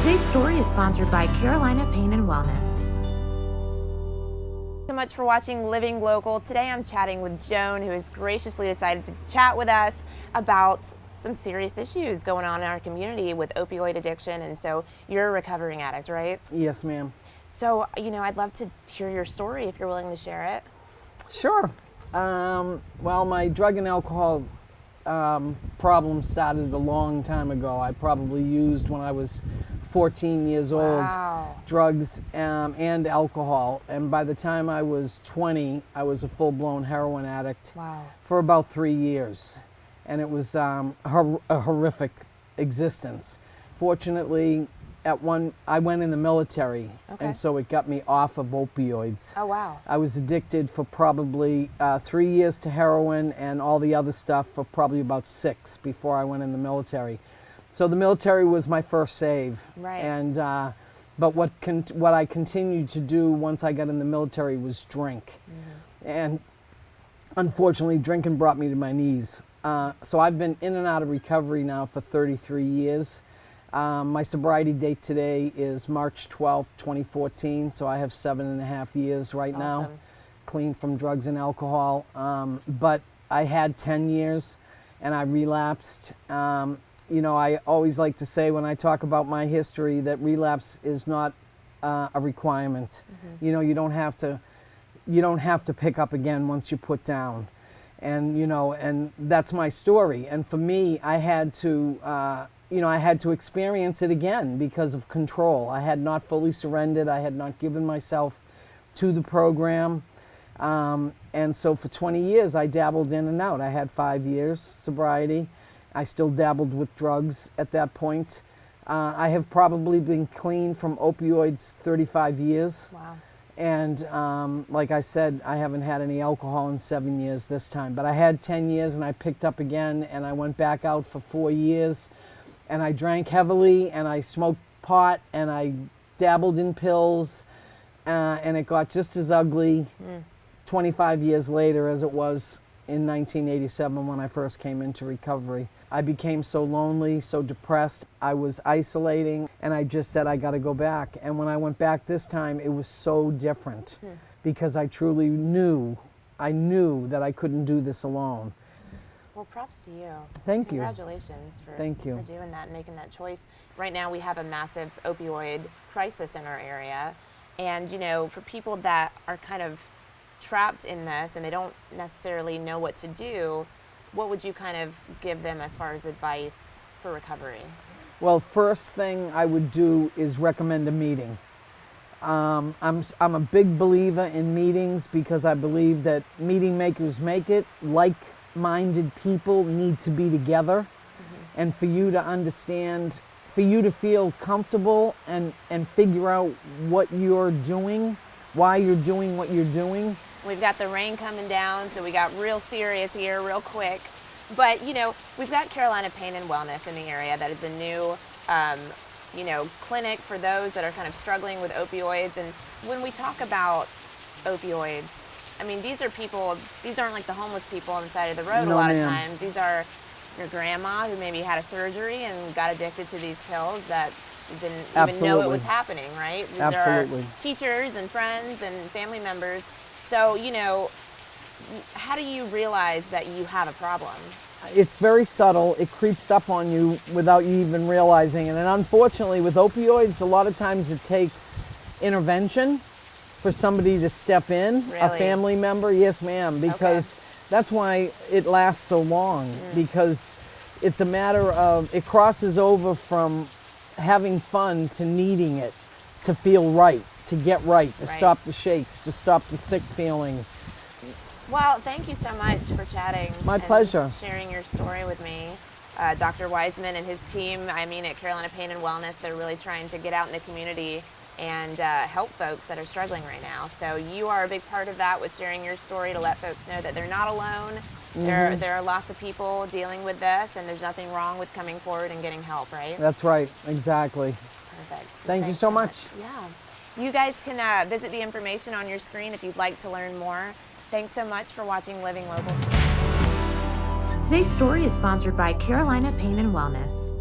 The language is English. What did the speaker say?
Today's story is sponsored by Carolina Pain and Wellness. So much for watching Living Local. Today I'm chatting with Joan, who has graciously decided to chat with us about some serious issues going on in our community with opioid addiction. And so you're a recovering addict, right? Yes, ma'am. So, I'd love to hear your story if you're willing to share it. Sure. Well, my drug and alcohol problem started a long time ago. I probably used when I was 14 years old, Wow. drugs and alcohol. And by the time I was 20, I was a full-blown heroin addict Wow. for about 3 years. And it was a horrific existence. Fortunately, I went in the military, Okay. and so it got me off of opioids. Oh, wow. I was addicted for probably 3 years to heroin and all the other stuff for probably about 6 before I went in the military. So the military was my first save. Right. And but what I continued to do once I got in the military was drink. Mm-hmm. And unfortunately, drinking brought me to my knees. So I've been in and out of recovery now for 33 years. My sobriety date today is March 12th, 2014, so I have 7.5 years right now, Awesome. clean from drugs and alcohol. But I had 10 years and I relapsed. I always like to say when I talk about my history that relapse is not a requirement. Mm-hmm. You don't have to pick up again once you put down. And that's my story. And for me, I had to experience it again because of control. I had not fully surrendered. I had not given myself to the program. And so for 20 years, I dabbled in and out. I had 5 years sobriety. I still dabbled with drugs at that point. I have probably been clean from opioids 35 years. Wow. And like I said, I haven't had any alcohol in 7 years this time. But I had 10 years and I picked up again and I went back out for 4 years. And I drank heavily and I smoked pot and I dabbled in pills. And it got just as ugly 25 years later as it was in 1987 when I first came into recovery. I became so lonely, so depressed. I was isolating and I just said, I got to go back. And when I went back this time, it was so different because I truly knew that I couldn't do this alone. Well, props to you. Thank you. Congratulations for Thank you. doing that and making that choice. Right now we have a massive opioid crisis in our area. And, for people that are kind of trapped in this and they don't necessarily know what to do, what would you kind of give them as far as advice for recovery? Well, first thing I would do is recommend a meeting. I'm a big believer in meetings because I believe that meeting makers make it. Like-minded people need to be together, and for you to understand, for you to feel comfortable and figure out what you're doing, why you're doing what you're doing. We've got the rain coming down, so we got real serious here real quick. But, we've got Carolina Pain and Wellness in the area. That is a new, clinic for those that are kind of struggling with opioids. And when we talk about opioids, I mean, these aren't like the homeless people on the side of the road No, a lot ma'am. of times. These are your grandma who maybe had a surgery and got addicted to these pills that she didn't even know it Absolutely. was happening, right? These Absolutely. are teachers and friends and family members. So, how do you realize that you have a problem? It's very subtle. It creeps up on you without you even realizing it. And unfortunately, with opioids, a lot of times it takes intervention for somebody to step in, a Really? family member. Yes, ma'am, because that's why it lasts so long, because it's a matter of, it crosses over from having fun to needing it, to feel right, to get right, to stop the shakes, to stop the sick feeling. Well, thank you so much for chatting. My and pleasure. Sharing your story with me. Dr. Wiseman and his team, at Carolina Pain and Wellness, they're really trying to get out in the community and help folks that are struggling right now. So you are a big part of that with sharing your story to let folks know that they're not alone. There are lots of people dealing with this, and there's nothing wrong with coming forward and getting help, right? That's right, exactly. Perfect. Thank you so much. Yeah. You guys can visit the information on your screen if you'd like to learn more. Thanks so much for watching Living Local. Today's story is sponsored by Carolina Pain and Wellness.